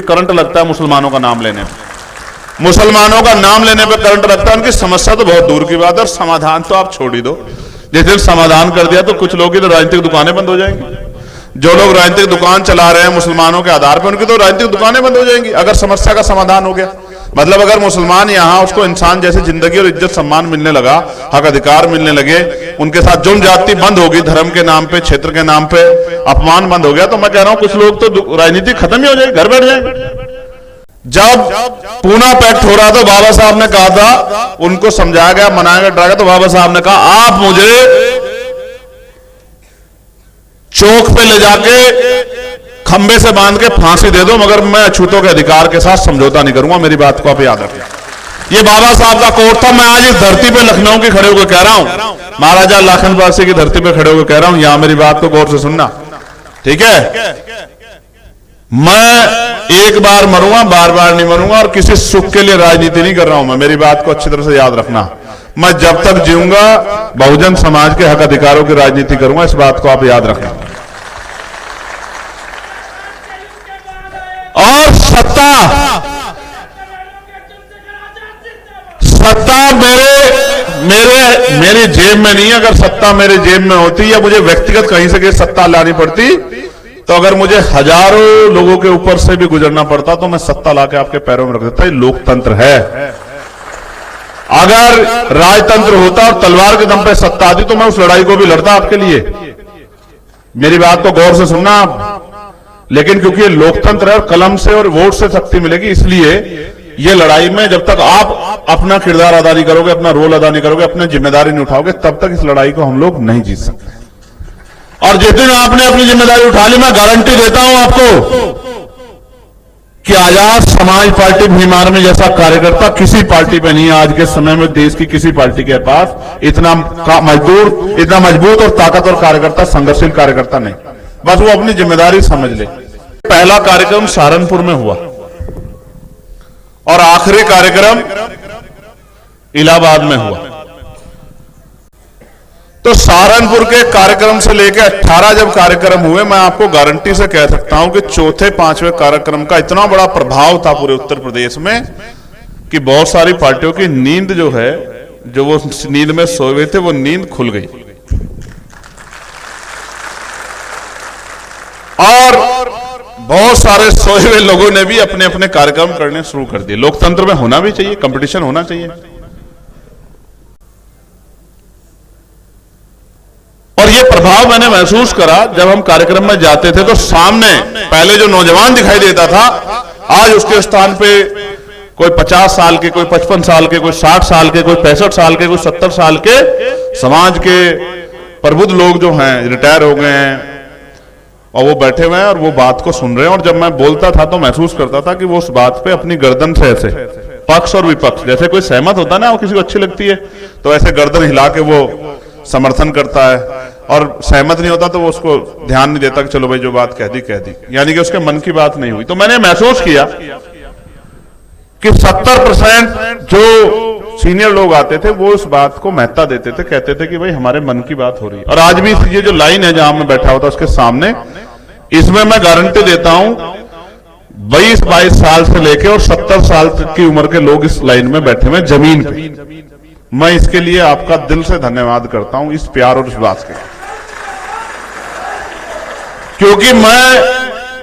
Current लगता है मुसलमानों का नाम लेने पे। मुसलमानों का नाम लेने पे करंट लगता है। उनकी समस्या तो बहुत दूर की बात है, और समाधान तो आप छोड़ ही दो। जैसे समाधान कर दिया तो कुछ लोग की तो राजनीतिक दुकानें बंद हो जाएंगी। जो लोग राजनीतिक दुकान चला रहे हैं मुसलमानों के आधार पर, उनकी तो राजनीतिक दुकानें बंद हो जाएंगी अगर समस्या का समाधान हो गया। मतलब अगर मुसलमान यहाँ उसको इंसान जैसी जिंदगी और इज्जत सम्मान मिलने लगा, हक अधिकार मिलने लगे, उनके साथ जुल्म ज्यादती बंद होगी, धर्म के नाम पे, क्षेत्र के नाम पे अपमान बंद हो गया, तो मैं कह रहा हूं कुछ लोग तो राजनीति खत्म ही हो जाएगी, घर बैठ जाएंगे। जब पूना पैक्ट हो रहा तो बाबा साहब ने कहा था, उनको समझाया गया, मनाया गया, डराया गया, तो बाबा साहब ने कहा आप मुझे चौक पे ले जाके खंबे से बांध के फांसी दे दो, मगर मैं अछूतों के अधिकार के साथ समझौता नहीं करूंगा। मेरी बात को आप याद रखें। ये बाबा साहब का कोट था। मैं आज इस धरती पे लखनऊ के खड़े होकर कह रहा हूं, महाराजा लाखन पारसी की धरती पे खड़े होकर कह रहा हूं, यहां मेरी बात को गौर से सुनना, ठीक है? मैं एक बार मरूंगा, बार बार नहीं मरूंगा, और किसी सुख के लिए राजनीति नहीं कर रहा हूं मैं। मेरी बात को अच्छी तरह से याद रखना। मैं जब तक जीऊंगा बहुजन समाज के हक अधिकारों की राजनीति करूंगा, इस बात को आप याद रखना। और सत्ता मेरी जेब में नहीं है। अगर सत्ता मेरे जेब में होती या मुझे व्यक्तिगत कहीं से सत्ता लानी पड़ती, तो अगर मुझे हजारों लोगों के ऊपर से भी गुजरना पड़ता तो मैं सत्ता लाके आपके पैरों में रख देता। ये लोकतंत्र है। अगर राजतंत्र होता और तलवार के दम पे सत्ता आती तो मैं उस लड़ाई को भी लड़ता आपके लिए। मेरी बात को गौर से सुनना आप। लेकिन क्योंकि ये लोकतंत्र है और कलम से और वोट से शक्ति मिलेगी, इसलिए ये लड़ाई में जब तक आप अपना किरदार अदा नहीं करोगे, अपना रोल अदा नहीं करोगे, अपनी जिम्मेदारी नहीं उठाओगे, तब तक इस लड़ाई को हम लोग नहीं जीत सकते। और जिस दिन आपने अपनी जिम्मेदारी उठा ली, मैं गारंटी देता हूं आपको कि आजाद समाज पार्टी भीमार में जैसा कार्यकर्ता किसी पार्टी पे नहीं है। आज के समय में देश की किसी पार्टी के पास इतना मजबूत और ताकतवर कार्यकर्ता, संघर्षशील कार्यकर्ता नहीं। बस वो अपनी जिम्मेदारी समझ ले। पहला कार्यक्रम सहारनपुर में हुआ और आखिरी कार्यक्रम इलाहाबाद में हुआ। तो सहारनपुर के कार्यक्रम से लेकर 18 जब कार्यक्रम हुए, मैं आपको गारंटी से कह सकता हूं कि चौथे पांचवें कार्यक्रम का इतना बड़ा प्रभाव था पूरे उत्तर प्रदेश में कि बहुत सारी पार्टियों की नींद जो है, जो वो नींद में सोए हुए थे, वो नींद खुल गई। और बहुत सारे सोए हुए लोगों ने भी अपने अपने कार्यक्रम करने शुरू कर दिए। लोकतंत्र में होना भी चाहिए, कंपटीशन होना चाहिए। और ये प्रभाव मैंने महसूस करा जब हम कार्यक्रम में जाते थे, तो सामने पहले जो नौजवान दिखाई देता था, आज उसके स्थान पे कोई 50 साल के, कोई 55 साल के, कोई 60 साल के, कोई 65 साल के, कोई 70 साल के समाज के प्रबुद्ध लोग जो हैं, रिटायर हो गए हैं, और वो बैठे हुए हैं और वो बात को सुन रहे हैं। और जब मैं बोलता था तो महसूस करता था कि वो उस बात पे अपनी गर्दन से ऐसे, पक्ष और विपक्ष, जैसे कोई सहमत होता है ना, वो किसी को अच्छी लगती है तो ऐसे गर्दन हिला के वो समर्थन करता है, और सहमत नहीं होता तो वो उसको ध्यान नहीं देता कि चलो भाई जो बात कह दी, यानी कि उसके मन की बात नहीं हुई। तो मैंने महसूस किया कि 70% जो सीनियर लोग आते थे वो इस बात को महत्ता देते थे, कहते थे कि भाई हमारे मन की बात हो रही है। और आज भी ये जो लाइन है जहां मैं बैठा होता उसके सामने, इसमें मैं गारंटी देता हूं 22-22 साल से लेके और 70 साल तक की उम्र के लोग इस लाइन में बैठे हुए जमीन पे। मैं इसके लिए आपका दिल से धन्यवाद करता हूं, इस प्यार और विश्वास के। क्योंकि मैं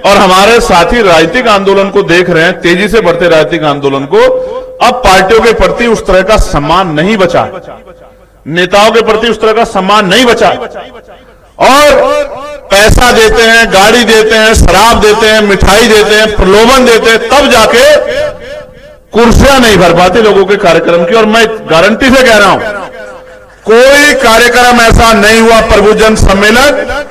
और हमारे साथी राजनीतिक आंदोलन को देख रहे हैं, तेजी से बढ़ते राजनीतिक आंदोलन को। अब पार्टियों के प्रति उस तरह का सम्मान नहीं बचा, नेताओं के प्रति उस तरह का सम्मान नहीं बचा, और पैसा देते हैं, गाड़ी देते हैं, शराब देते हैं, मिठाई देते हैं, प्रलोभन देते हैं, तब जाके कुर्सियां नहीं भर पाती लोगों के कार्यक्रम की। और मैं गारंटी से कह रहा हूं, कोई कार्यक्रम ऐसा नहीं हुआ प्रबुद्धजन सम्मेलन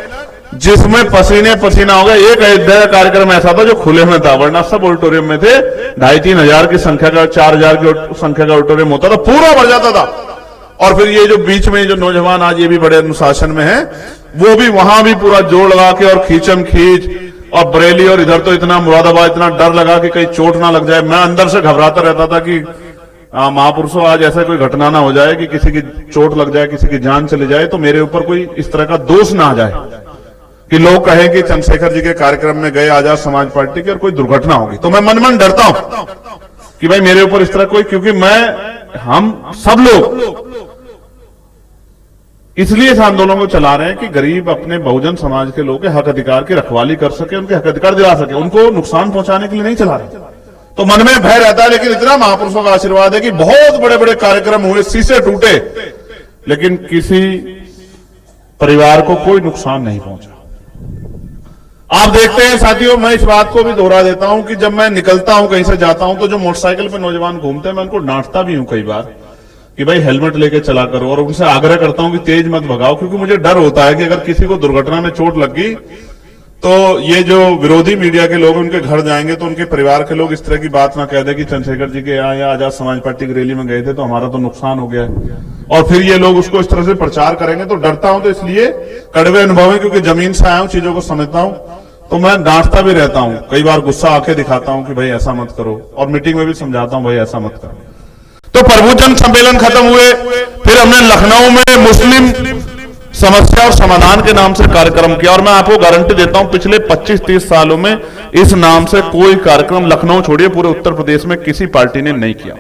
जिसमें पसीने पसीना हो गया। एक अयोध्या का कार्यक्रम ऐसा था जो खुले में था, वरना सब ऑडिटोरियम में थे। 2,500-3 हजार की संख्या का, 4 हजार की संख्या का ऑडिटोरियम होता था, पूरा भर जाता था। और फिर ये जो बीच में जो नौजवान आज ये भी बड़े अनुशासन में है, वो भी वहां भी पूरा जोड़ लगा के और खींचम खींच, और बरेली और इधर तो इतना मुरादाबाद इतना डर लगा कि कहीं चोट ना लग जाए। मैं अंदर से घबराता रहता था कि महापुरुषों आज ऐसा कोई घटना ना हो जाए कि किसी की चोट लग जाए, किसी की जान चली जाए, तो मेरे ऊपर कोई इस तरह का दोष ना आ जाए। कि लोग कहें कि चंद्रशेखर जी के कार्यक्रम में गए आजाद समाज पार्टी की और कोई दुर्घटना होगी, तो मैं मन मन डरता हूं कि भाई मेरे ऊपर इस तरह कोई, क्योंकि हम सब लोग इसलिए इस आंदोलन को चला रहे हैं कि गरीब अपने बहुजन समाज के लोग के हक अधिकार की रखवाली कर सके, उनके हक अधिकार दिला सके, उनको नुकसान पहुंचाने के लिए नहीं चला रहे। तो मन में भय रहता है, लेकिन इतना महापुरुषों का आशीर्वाद है कि बहुत बड़े बड़े कार्यक्रम हुए, शीशे टूटे, लेकिन किसी परिवार को कोई नुकसान नहीं पहुंचा। आप देखते हैं साथियों, मैं इस बात को भी दोहरा देता हूं कि जब मैं निकलता हूं, कहीं से जाता हूं, तो जो मोटरसाइकिल पे नौजवान घूमते हैं, मैं उनको डांटता भी हूं कई बार कि भाई हेलमेट लेके चला करो, और उनसे आग्रह करता हूं कि तेज मत भगाओ, क्योंकि मुझे डर होता है कि अगर किसी को दुर्घटना में चोट लग गई तो ये जो विरोधी मीडिया के लोग उनके घर जाएंगे तो उनके परिवार के लोग इस तरह की बात ना कह दे कि चंद्रशेखर जी के यहाँ या आजाद समाज पार्टी की रैली में गए थे तो हमारा तो नुकसान हो गया है, और फिर ये लोग उसको इस तरह से प्रचार करेंगे। तो डरता हूं, तो इसलिए कड़वे अनुभव है, क्योंकि जमीन से आया हूं, चीजों को समझता हूं, तो मैं डांटता भी रहता हूं, कई बार गुस्सा आके दिखाता हूं कि भाई ऐसा मत करो, और मीटिंग में भी समझाता हूं भाई ऐसा मत करो। तो प्रभुजन सम्मेलन खत्म हुए, फिर हमने लखनऊ में मुस्लिम समस्या और समाधान के नाम से कार्यक्रम किया, और मैं आपको गारंटी देता हूं पिछले 25-30 सालों में इस नाम से कोई कार्यक्रम, लखनऊ छोड़िए पूरे उत्तर प्रदेश में किसी पार्टी ने नहीं किया,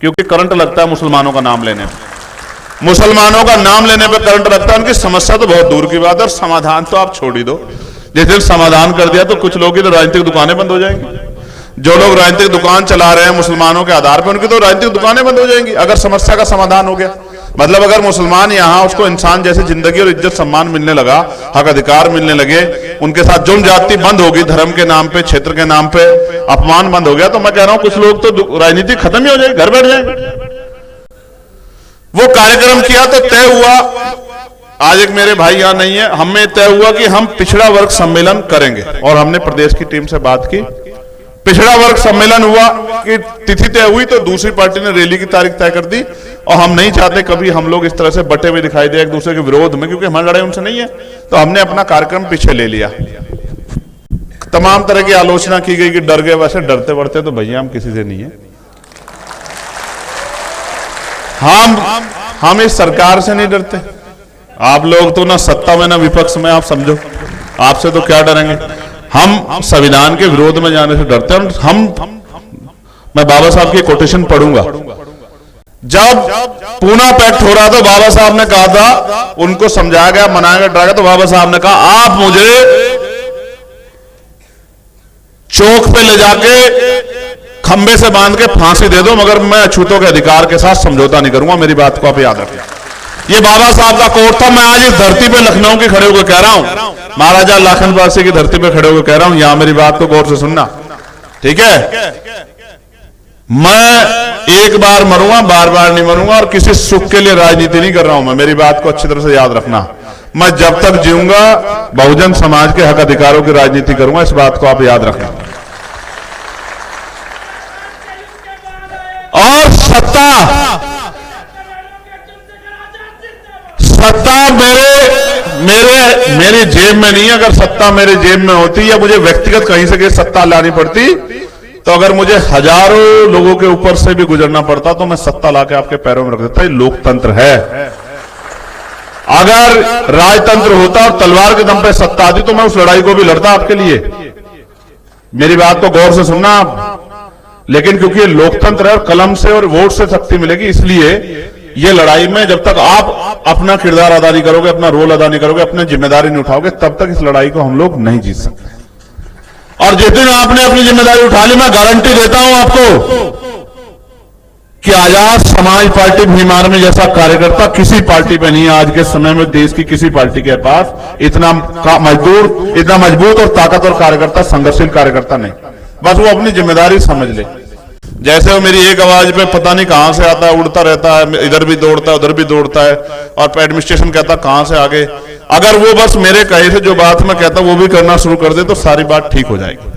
क्योंकि करंट लगता है मुसलमानों का नाम लेने पे, मुसलमानों का नाम लेने पे करंट लगता है। उनकी समस्या तो बहुत दूर की बात है, और समाधान तो आप छोड़ ही दो। जैसे समाधान कर दिया तो कुछ लोगों की तो राजनीतिक दुकानें बंद हो जाएंगी, जो लोग राजनीतिक दुकान चला रहे हैं मुसलमानों के आधार पर, उनकी तो राजनीतिक दुकानें बंद हो जाएंगी अगर समस्या का समाधान हो गया। मतलब अगर मुसलमान यहाँ उसको इंसान जैसे जिंदगी और इज्जत सम्मान मिलने लगा, हक अधिकार मिलने लगे, उनके साथ जुर्म ज्यादती बंद होगी, धर्म के नाम पे, क्षेत्र के नाम पे अपमान बंद हो गया, तो मैं कह रहा हूं कुछ लोग तो राजनीति खत्म ही हो जाएगी, घर बैठ जाएंगे। वो कार्यक्रम किया तो तय हुआ, आज एक मेरे भाई यहां नहीं है, हमें तय हुआ कि हम पिछड़ा वर्ग सम्मेलन करेंगे, और हमने प्रदेश की टीम से बात की, पिछड़ा वर्ग सम्मेलन हुआ कि तिथि तय हुई, तो दूसरी पार्टी ने रैली की तारीख तय कर दी, और हम नहीं चाहते कभी हम लोग इस तरह से बटे हुए दिखाई दे एक दूसरे के विरोध में, क्योंकि हमारी लड़ाई उनसे नहीं है, तो हमने अपना कार्यक्रम पीछे ले लिया। तमाम तरह की आलोचना की गई कि डर गए, वैसे डरते बढ़ते तो भैया हम किसी से नहीं है, हम इस सरकार से नहीं डरते। आप लोग तो ना सत्ता में ना विपक्ष में, आप समझो, आपसे तो क्या डरेंगे, हम संविधान के विरोध में जाने से डरते हैं। मैं बाबा साहब की कोटेशन पढ़ूंगा, जब पूना पैक्ट हो रहा था बाबा साहब ने कहा था, उनको समझाया गया, मनाया गया, डराया, तो बाबा साहब ने कहा आप मुझे चौक पे ले जाके खंबे से बांध के फांसी दे दो, मगर मैं अछूतों के अधिकार के साथ समझौता नहीं करूंगा। मेरी बात को आप याद रखें, ये बाबा साहब का कोट था। मैं आज इस धरती पे लखनऊ के खड़े होकर कह रहा हूं, महाराजा लाखन पासी की धरती पे खड़े होकर कह रहा हूं, यहां मेरी बात को गौर से सुनना, ठीक है? मैं एक बार मरूंगा, बार बार नहीं मरूंगा, और किसी सुख के लिए राजनीति नहीं कर रहा हूं मैं, मेरी बात को अच्छी तरह से याद रखना। मैं जब तक जीऊंगा बहुजन समाज के हक अधिकारों की राजनीति करूंगा, इस बात को आप याद रखना। और सत्ता मेरी जेब में नहीं है। अगर सत्ता मेरे जेब में होती या मुझे व्यक्तिगत कहीं से सत्ता लानी पड़ती, तो अगर मुझे हजारों लोगों के ऊपर से भी गुजरना पड़ता तो मैं सत्ता लाके आपके पैरों में रख देता। ये लोकतंत्र है। अगर राजतंत्र होता और तलवार के दम पे सत्ता आती तो मैं उस लड़ाई को भी लड़ता आपके लिए। मेरी बात को गौर से सुनना आप। लेकिन क्योंकि ये लोकतंत्र है और कलम से और वोट से शक्ति मिलेगी, इसलिए ये लड़ाई में जब तक आप अपना किरदार अदा नहीं करोगे, अपना रोल अदा नहीं करोगे, अपनी जिम्मेदारी नहीं उठाओगे, तब तक इस लड़ाई को हम लोग नहीं जीत सकते। और जिस दिन आपने अपनी जिम्मेदारी उठा ली, मैं गारंटी देता हूं आपको कि आजाद समाज पार्टी भीमार में जैसा कार्यकर्ता किसी पार्टी पे नहीं है। आज के समय में देश की किसी पार्टी के पास इतना मजबूत और ताकतवर कार्यकर्ता, संघर्षशील कार्यकर्ता नहीं। बस वो अपनी जिम्मेदारी समझ ले। जैसे वो मेरी एक आवाज पे पता नहीं कहां से आता है, उड़ता रहता है, इधर भी दौड़ता है, उधर भी दौड़ता है, और एडमिनिस्ट्रेशन कहता है कहां से आगे। अगर वो बस मेरे कहे से जो बात मैं कहता वो भी करना शुरू कर दे तो सारी बात ठीक हो जाएगी।